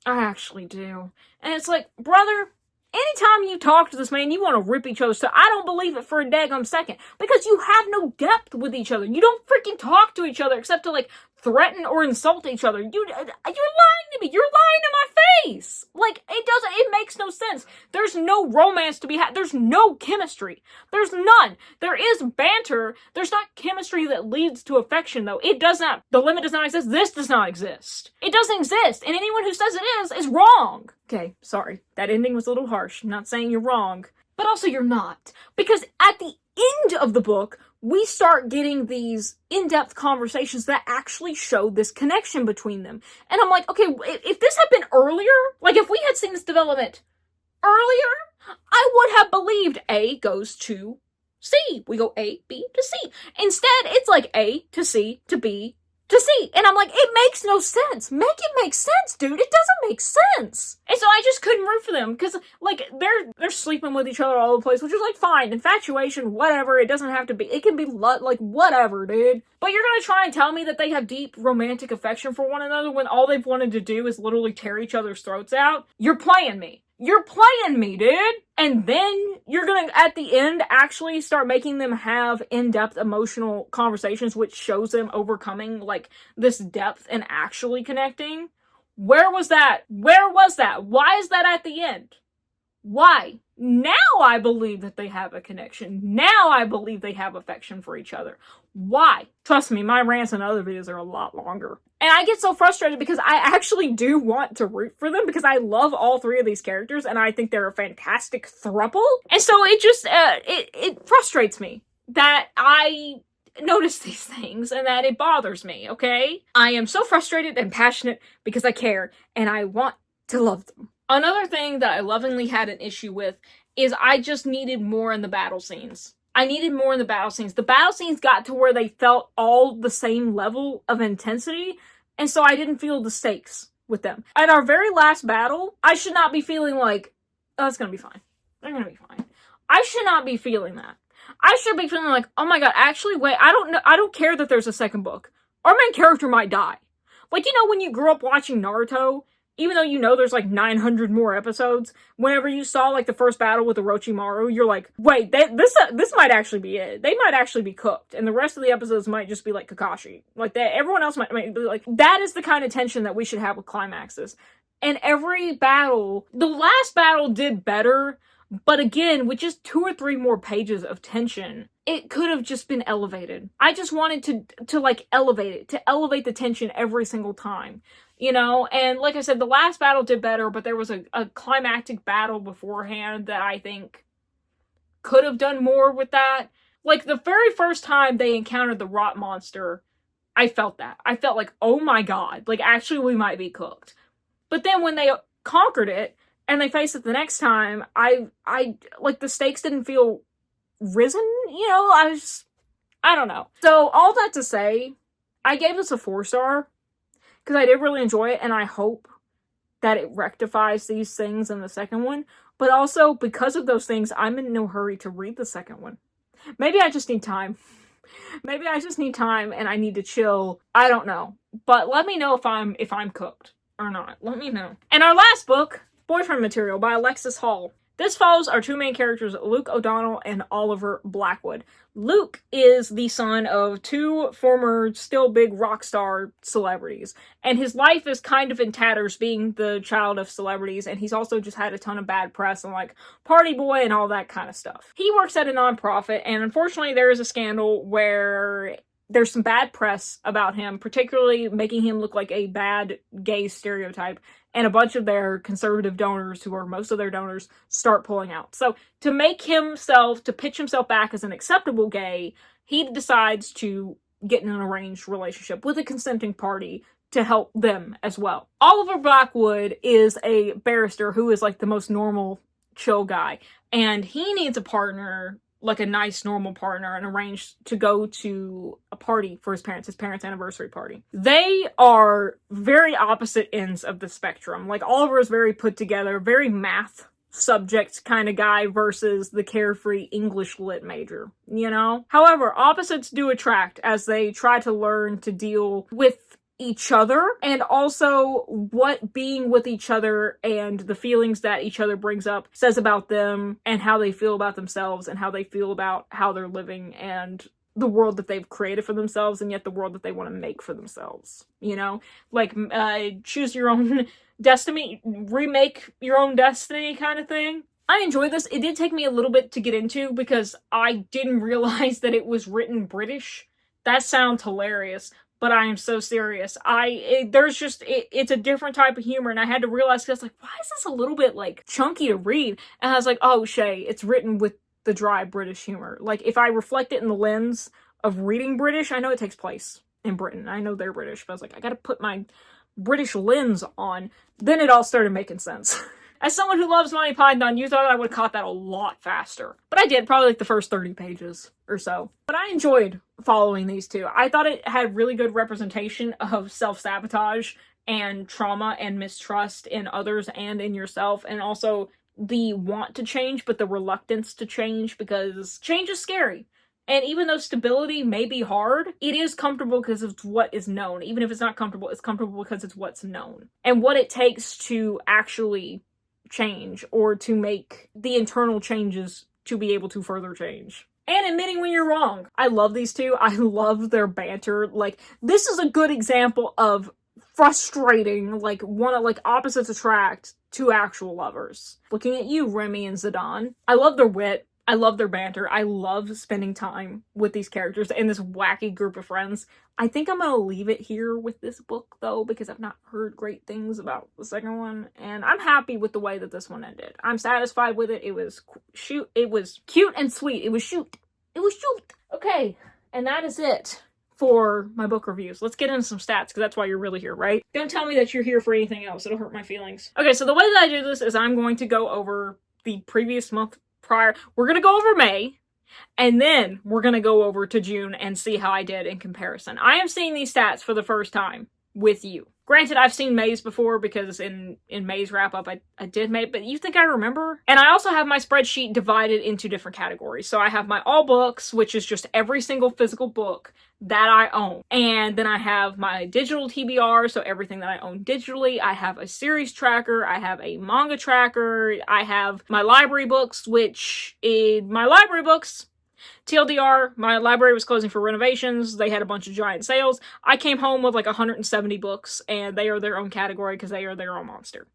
I actually do. And it's like, brother, anytime you talk to this man, you want to rip each other's. So I don't believe it for a daggum second. Because you have no depth with each other. You don't freaking talk to each other except to like threaten or insult each other. You're lying to me. You're lying to my face. Like, it makes no sense. There's no romance to be had. There's no chemistry. There's none. There is banter. There's not chemistry that leads to affection, though. It does not. The limit does not exist. This does not exist. It doesn't exist. And anyone who says it is wrong. Okay, sorry. That ending was a little harsh. I'm not saying you're wrong. But also you're not. Because at the end of the book, we start getting these in-depth conversations that actually show this connection between them. And I'm like, okay, if this had been earlier, like if we had seen this development earlier, I would have believed A goes to C. We go A, B to C. Instead, it's like A to C to B to C. And I'm like, it makes no sense. Make it make sense, dude. It doesn't make sense. And so I just couldn't root for them because, like, they're sleeping with each other all over the place, which is, like, fine. Infatuation, whatever. It doesn't have to be. It can be, like, whatever, dude. But you're gonna try and tell me that they have deep romantic affection for one another when all they've wanted to do is literally tear each other's throats out? You're playing me. You're playing me, dude! And then you're gonna, at the end, actually start making them have in-depth emotional conversations, which shows them overcoming, like, this depth and actually connecting. Where was that? Where was that? Why is that at the end? Why? Now I believe that they have a connection. Now I believe they have affection for each other. Why? Trust me, my rants and other videos are a lot longer. And I get so frustrated because I actually do want to root for them because I love all three of these characters and I think they're a fantastic throuple. And so it just, it frustrates me that I notice these things and that it bothers me, okay? I am so frustrated and passionate because I care and I want to love them. Another thing that I lovingly had an issue with is I just needed more in the battle scenes. I needed more in the battle scenes. The battle scenes got to where they felt all the same level of intensity, and so I didn't feel the stakes with them. At our very last battle, I should not be feeling like, oh, it's gonna be fine. They're gonna be fine. I should not be feeling that. I should be feeling like, oh my god, actually, wait, I don't care that there's a second book. Our main character might die. Like, you know, when you grew up watching Naruto, even though you know there's like 900 more episodes, whenever you saw like the first battle with Orochimaru, you're like, wait, this might actually be it. They might actually be cooked, and the rest of the episodes might just be like Kakashi. Like that, everyone else might be like, that is the kind of tension that we should have with climaxes. And every battle, the last battle did better, but again, with just 2 or 3 more pages of tension, it could have just been elevated. I just wanted to like elevate it, to elevate the tension every single time. You know, and like I said, the last battle did better, but there was a climactic battle beforehand that I think could have done more with that. Like, the very first time they encountered the rot monster, I felt that. I felt like, oh my god, like, actually we might be cooked. But then when they conquered it, and they faced it the next time, I like, the stakes didn't feel risen, you know? I don't know. So, all that to say, I gave this a 4-star. Because I did really enjoy it, and I hope that it rectifies these things in the second one. But also, because of those things, I'm in no hurry to read the second one. Maybe I just need time. Maybe I just need time, and I need to chill. I don't know. But let me know if I'm cooked or not. Let me know. And our last book, Boyfriend Material by Alexis Hall. This follows our 2 main characters, Luke O'Donnell and Oliver Blackwood. Luke is the son of 2 former, still big rock star celebrities, and his life is kind of in tatters being the child of celebrities, and he's also just had a ton of bad press and like party boy and all that kind of stuff. He works at a nonprofit, and unfortunately there is a scandal where there's some bad press about him, particularly making him look like a bad gay stereotype, and a bunch of their conservative donors, who are most of their donors, start pulling out. So to pitch himself back as an acceptable gay, he decides to get in an arranged relationship with a consenting party to help them as well. Oliver Blackwood is a barrister who is like the most normal, chill guy, and he needs a partner, like a nice, normal partner, and arranged to go to a party for his parents' anniversary party. They are very opposite ends of the spectrum. Like, Oliver is very put together, very math subject kind of guy versus the carefree English lit major, you know? However, opposites do attract as they try to learn to deal with each other, and also what being with each other and the feelings that each other brings up says about them, and how they feel about themselves, and how they feel about how they're living, and the world that they've created for themselves, and yet the world that they want to make for themselves, you know? Like, choose your own destiny, remake your own destiny kind of thing. I enjoyed this. It did take me a little bit to get into because I didn't realize that it was written British. That sounds hilarious, but I am so serious. It's a different type of humor, and I had to realize, because I was like, why is this a little bit, like, chunky to read? And I was like, oh, Chey, it's written with the dry British humor. Like, if I reflect it in the lens of reading British, I know it takes place in Britain. I know they're British, but I was like, I gotta put my British lens on. Then it all started making sense. As someone who loves Monty Python, you thought I would have caught that a lot faster. But I did, probably like the first 30 pages or so. But I enjoyed following these two. I thought it had really good representation of self-sabotage and trauma and mistrust in others and in yourself, and also the want to change, but the reluctance to change, because change is scary. And even though stability may be hard, it is comfortable because it's what is known. Even if it's not comfortable, it's comfortable because it's what's known. And what it takes to actually change or to make the internal changes to be able to further change. And admitting when you're wrong. I love these two. I love their banter. Like, this is a good example of frustrating, like, opposites attract two actual lovers. Looking at you, Remy and Zidane. I love their wit. I love their banter. I love spending time with these characters and this wacky group of friends. I think I'm gonna leave it here with this book, though, because I've not heard great things about the second one, and I'm happy with the way that this one ended. I'm satisfied with it. It was it was cute and sweet. It was shoot. Okay, and that is it for my book reviews. Let's get into some stats, because that's why you're really here, right? Don't tell me that you're here for anything else. It'll hurt my feelings. Okay, so the way that I do this is I'm going to go over the previous month prior. We're going to go over May, and then we're going to go over to June and see how I did in comparison. I am seeing these stats for the first time with you. Granted, I've seen May's before because in May's wrap-up, I did May, but you think I remember? And I also have my spreadsheet divided into different categories. So I have my all books, which is just every single physical book that I own. And then I have my digital TBR, so everything that I own digitally. I have a series tracker. I have a manga tracker. I have my library books, which in my library books, TLDR, my library was closing for renovations. They had a bunch of giant sales. I came home with like 170 books, and they are their own category because they are their own monster.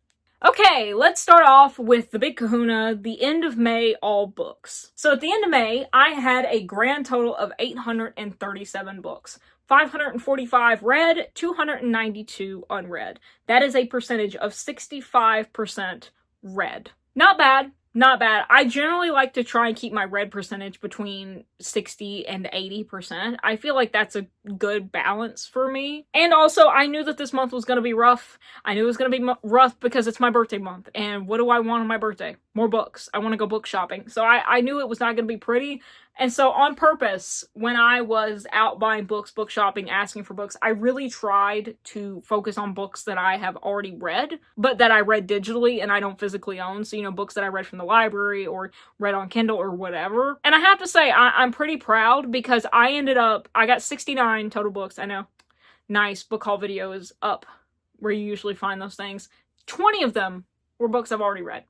Okay, let's start off with the big kahuna, the end of May all books. So at the end of May, I had a grand total of 837 books. 545 read, 292 unread. That is a percentage of 65% read. Not bad. Not bad. I generally like to try and keep my read percentage between 60 and 80%. I feel like that's a good balance for me. And also, I knew that this month was going to be rough. I knew it was going to be rough because it's my birthday month. And what do I want on my birthday? More books. I want to go book shopping. So I knew it was not going to be pretty. And so on purpose, when I was out buying books, book shopping, asking for books, I really tried to focus on books that I have already read, but that I read digitally and I don't physically own. So, you know, books that I read from the library or read on Kindle or whatever. And I have to say, I'm pretty proud because I got 69 total books. I know. Nice. Book haul video is up where you usually find those things. 20 of them were books I've already read.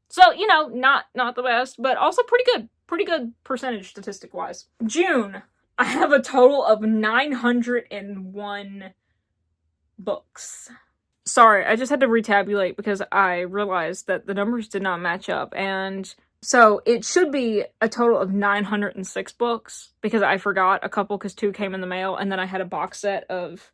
So, you know, not the best, but also pretty good. Pretty good percentage statistic-wise. June, I have a total of 901 books. Sorry, I just had to retabulate because I realized that the numbers did not match up. And so it should be a total of 906 books because I forgot a couple because 2 came in the mail. And then I had a box set of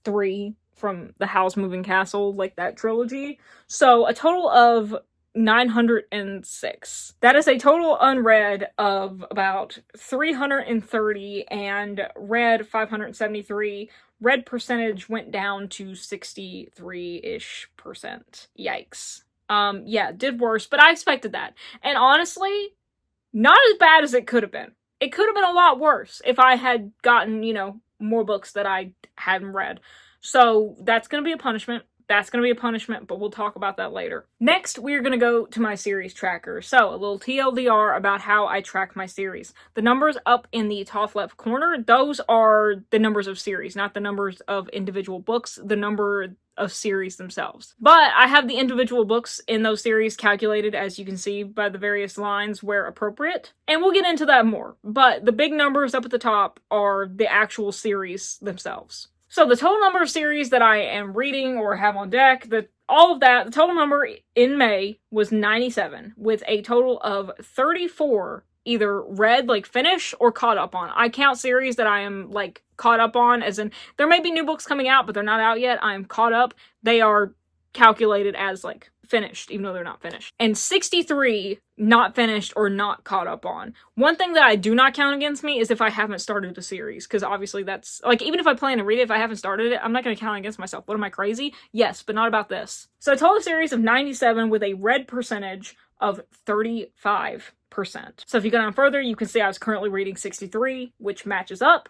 3 from the Howl's Moving Castle, like that trilogy. So a total of 906. That is a total unread of about 330 and read 573. Read percentage went down to 63-ish%. Yikes. Yeah, did worse, but I expected that. And honestly, not as bad as it could have been. It could have been a lot worse if I had gotten, you know, more books that I hadn't read. So that's going to be a punishment. That's going to be a punishment, but we'll talk about that later. Next, we're going to go to my series tracker. So, a little TLDR about how I track my series. The numbers up in the top left corner, those are the numbers of series, not the numbers of individual books, the number of series themselves. But I have the individual books in those series calculated, as you can see by the various lines where appropriate. And we'll get into that more. But the big numbers up at the top are the actual series themselves. So the total number of series that I am reading or have on deck, all of that, the total number in May was 97, with a total of 34 either read, like finished, or caught up on. I count series that I am like caught up on, as in there may be new books coming out, but they're not out yet. I am caught up. They are calculated as like finished, even though they're not finished. And 63 not finished or not caught up on. One thing that I do not count against me is if I haven't started a series, because obviously that's, like, even if I plan to read it, if I haven't started it, I'm not going to count against myself. What am I, crazy? Yes, but not about this. So a total series of 97 with a read percentage of 35%. So if you go down further, you can see I was currently reading 63, which matches up.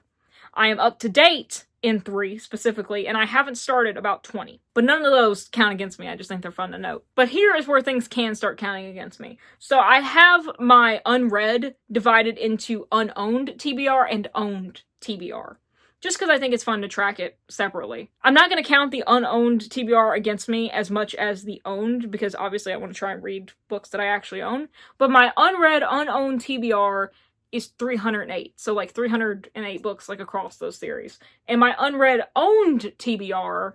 I am up to date in 3 specifically, and I haven't started about 20. But none of those count against me. I just think they're fun to note. But here is where things can start counting against me. So I have my unread divided into unowned TBR and owned TBR. just because I think it's fun to track it separately. I'm not going to count the unowned TBR against me as much as the owned, because obviously I want to try and read books that I actually own. But my unread, unowned TBR is 308. So like 308 books like across those series. And my unread owned TBR,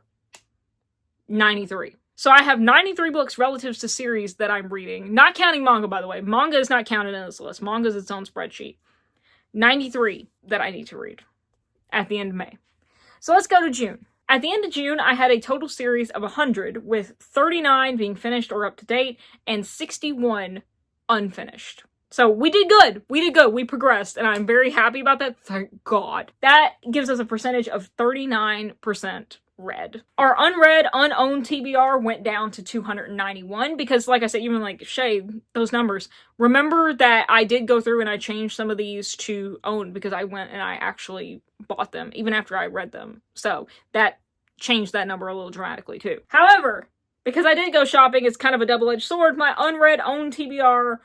93. So I have 93 books relative to series that I'm reading. Not counting manga, by the way. Manga is not counted in this list. Manga is its own spreadsheet. 93 that I need to read at the end of May. So let's go to June. At the end of June, I had a total series of 100, with 39 being finished or up to date, and 61 unfinished. So we did good. We did good. We progressed, and I'm very happy about that. Thank God. That gives us a percentage of 39% read. Our unread, unowned TBR went down to 291 because, like I said, even like Chey, those numbers. Remember that I did go through and I changed some of these to owned because I went and I actually bought them even after I read them. So that changed that number a little dramatically too. However, because I did go shopping, it's kind of a double-edged sword. My unread, owned TBR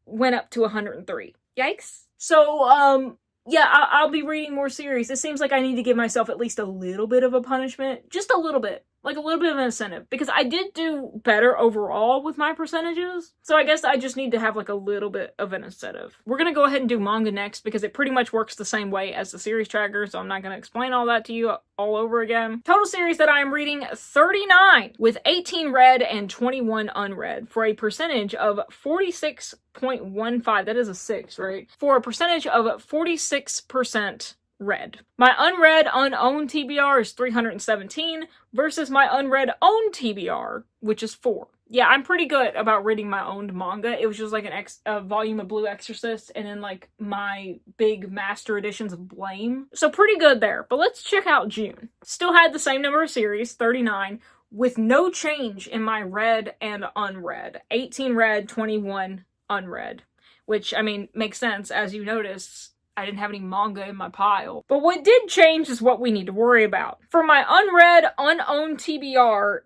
went up to 103. Yikes. So, yeah, I'll be reading more series. It seems like I need to give myself at least a little bit of a punishment. Just a little bit. Like a little bit of an incentive. Because I did do better overall with my percentages. So I guess I just need to have like a little bit of an incentive. We're going to go ahead and do manga next because it pretty much works the same way as the series tracker. So I'm not going to explain all that to you all over again. Total series that I am reading, 39. With 18 read and 21 unread. For a percentage of 46.15. That is a 6, right? For a percentage of 46% read. My unread, unowned TBR is 317 versus my unread, owned TBR, which is 4. Yeah, I'm pretty good about reading my owned manga. It was just like a volume of Blue Exorcist and then like my big master editions of Blame. So pretty good there. But let's check out June. Still had the same number of series, 39, with no change in my read and unread. 18 read, 21 unread. Which, I mean, makes sense. As you notice, I didn't have any manga in my pile. But what did change is what we need to worry about. For my unread, unowned TBR,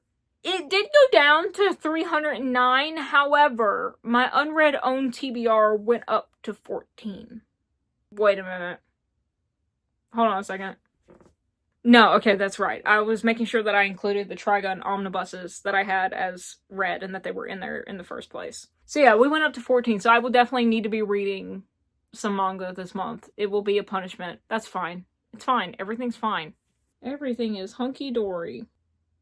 it did go down to 309. However, my unread owned TBR went up to 14. Wait a minute. Hold on a second. No, okay, that's right. I was making sure that I included the Trigun omnibuses that I had as read and that they were in there in the first place. So yeah, we went up to 14, so I will definitely need to be reading some manga this month. It will be a punishment. That's fine. It's fine. Everything's fine. Everything is hunky-dory,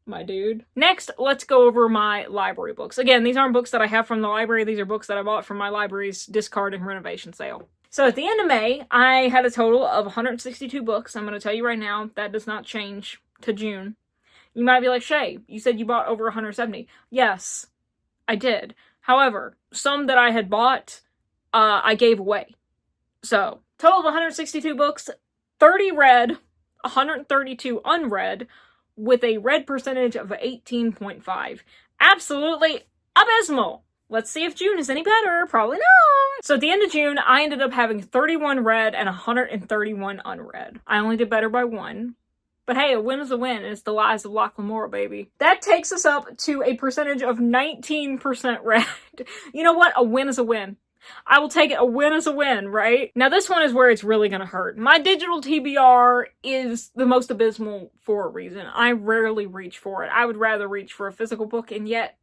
my dude. Next, let's go over my library books. Again, these aren't books that I have from the library. These are books that I bought from my library's discard and renovation sale. So at the end of May, I had a total of 162 books. I'm going to tell you right now, that does not change to June. You might be like, Chey, you said you bought over 170. Yes, I did. However, some that I had bought, I gave away. So, total of 162 books, 30 read, 132 unread, with a read percentage of 18.5. Absolutely abysmal. Let's see if June is any better. Probably not. So at the end of June, I ended up having 31 read and 131 unread. I only did better by 1. But hey, a win is a win, and it's the lies of Loch Lamora, baby. That takes us up to a percentage of 19% read. You know what? A win is a win. I will take it. A win is a win, right? Now this one is where it's really gonna hurt. My digital TBR is the most abysmal for a reason. I rarely reach for it. I would rather reach for a physical book, and yet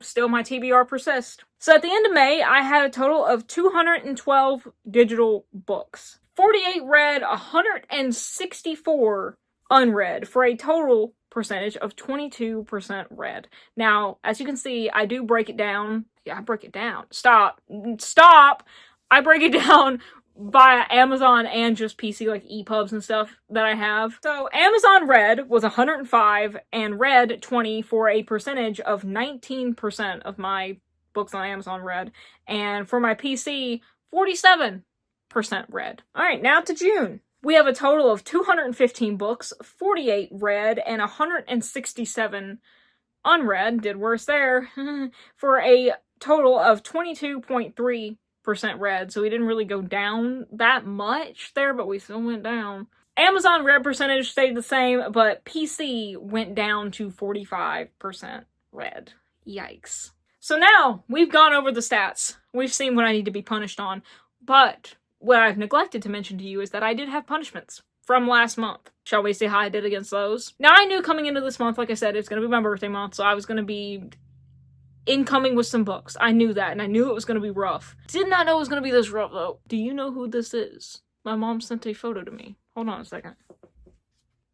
still my TBR persists. So at the end of May, I had a total of 212 digital books. 48 read, 164 unread, for a total percentage of 22% read. Now, as you can see, I do break it down. Yeah, I break it down. Stop. I break it down via Amazon and just PC, like EPUBs and stuff that I have. So Amazon read was 105 and read 20 for a percentage of 19% of my books on Amazon read. And for my PC, 47% read. All right, now to June. We have a total of 215 books, 48 read, and 167 unread. Did worse there. For a total of 22.3% read. So we didn't really go down that much there, but we still went down. Amazon read percentage stayed the same, but PC went down to 45% read. Yikes. So now we've gone over the stats. We've seen what I need to be punished on, but what I've neglected to mention to you is that I did have punishments. from last month. Shall we see how I did against those? Now, I knew coming into this month, like I said, it's going to be my birthday month, so I was going to be incoming with some books. I knew that, and I knew it was going to be rough. Did not know it was going to be this rough, though. Do you know who this is? My mom sent a photo to me. Hold on a second.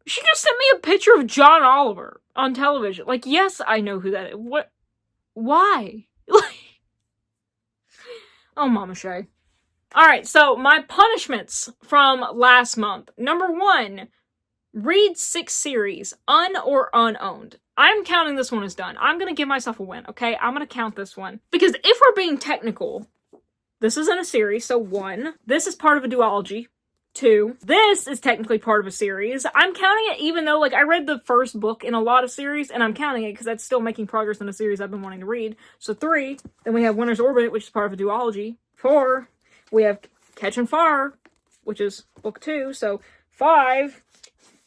She just sent me a picture of John Oliver on television. Like, yes, I know who that is. What? Why? Oh, Mama Chey. Alright, so my punishments from last month. Number 1, read 6 series, un or unowned. I'm counting this one as done. I'm gonna give myself a win, okay? I'm gonna count this one. Because if we're being technical, this isn't a series, so 1. This is part of a duology. 2. This is technically part of a series. I'm counting it even though, like, I read the first book in a lot of series, and I'm counting it because that's still making progress in a series I've been wanting to read. So 3. Then we have Winter's Orbit, which is part of a duology. 4. We have Catching Fire, which is book 2. So 5.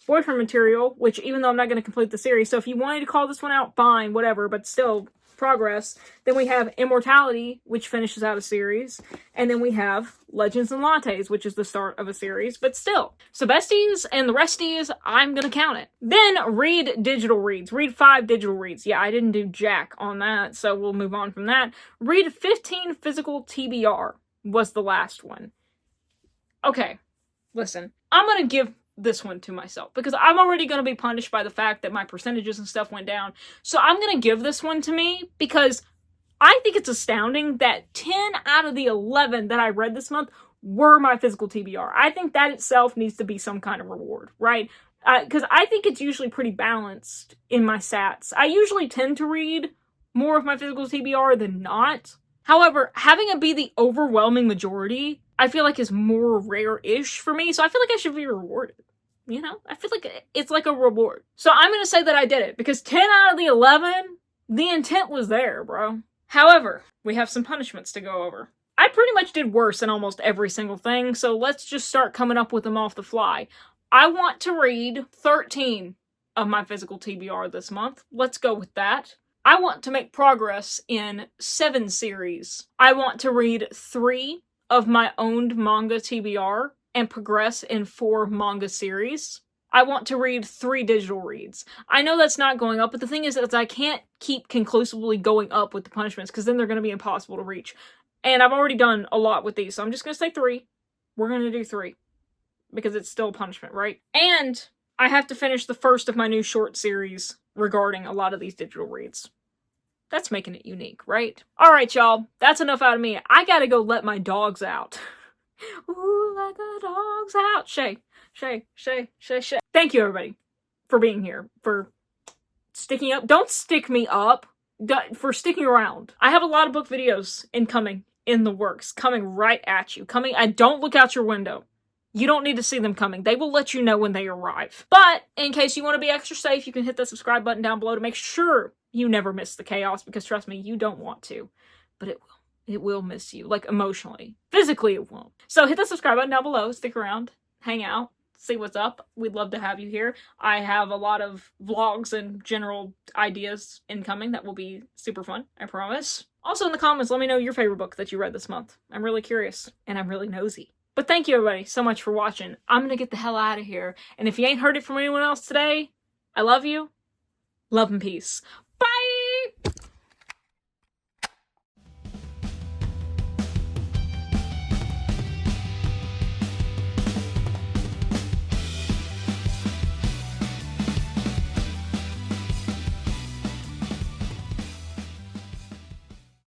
Boyfriend Material, which even though I'm not going to complete the series, so if you wanted to call this one out, fine, whatever, but still progress. Then we have Immortality, which finishes out a series. And then we have Legends and Lattes, which is the start of a series, but still. So besties and the resties, I'm going to count it. Then read digital reads. Read 5 digital reads. Yeah, I didn't do jack on that, so we'll move on from that. Read 15 physical TBR was the last one. Okay, listen. I'm going to give this one to myself because I'm already going to be punished by the fact that my percentages and stuff went down. So I'm going to give this one to me because I think it's astounding that 10 out of the 11 that I read this month were my physical TBR. I think that itself needs to be some kind of reward, right? Because I think it's usually pretty balanced in my stats. I usually tend to read more of my physical TBR than not. However, having it be the overwhelming majority, I feel like is more rare-ish for me, so I feel like I should be rewarded. You know? I feel like it's like a reward. So I'm going to say that I did it, because 10 out of the 11, the intent was there, bro. However, we have some punishments to go over. I pretty much did worse in almost every single thing, so let's just start coming up with them off the fly. I want to read 13 of my physical TBR this month. Let's go with that. I want to make progress in 7 series. I want to read 3 of my owned manga TBR and progress in 4 manga series. I want to read 3 digital reads. I know that's not going up, but the thing is that I can't keep conclusively going up with the punishments because then they're going to be impossible to reach. And I've already done a lot with these, so I'm just going to say 3. We're going to do 3 because it's still a punishment, right? And I have to finish the first of my new short series regarding a lot of these digital reads. That's making it unique, right? Alright, y'all. That's enough out of me. I gotta go let my dogs out. Ooh, let the dogs out. Chey, Chey, Chey, Chey, Chey. Thank you, everybody, for being here, for sticking up. Don't stick me up. For sticking around. I have a lot of book videos incoming in the works, coming right at you. Don't look out your window. You don't need to see them coming. They will let you know when they arrive. But in case you want to be extra safe, you can hit that subscribe button down below to make sure you never miss the chaos, because trust me, you don't want to. But it will. It will miss you. Like, emotionally. Physically, it won't. So hit the subscribe button down below. Stick around. Hang out. See what's up. We'd love to have you here. I have a lot of vlogs and general ideas incoming that will be super fun. I promise. Also in the comments, let me know your favorite book that you read this month. I'm really curious. And I'm really nosy. But thank you, everybody, so much for watching. I'm gonna get the hell out of here. And if you ain't heard it from anyone else today, I love you. Love and peace.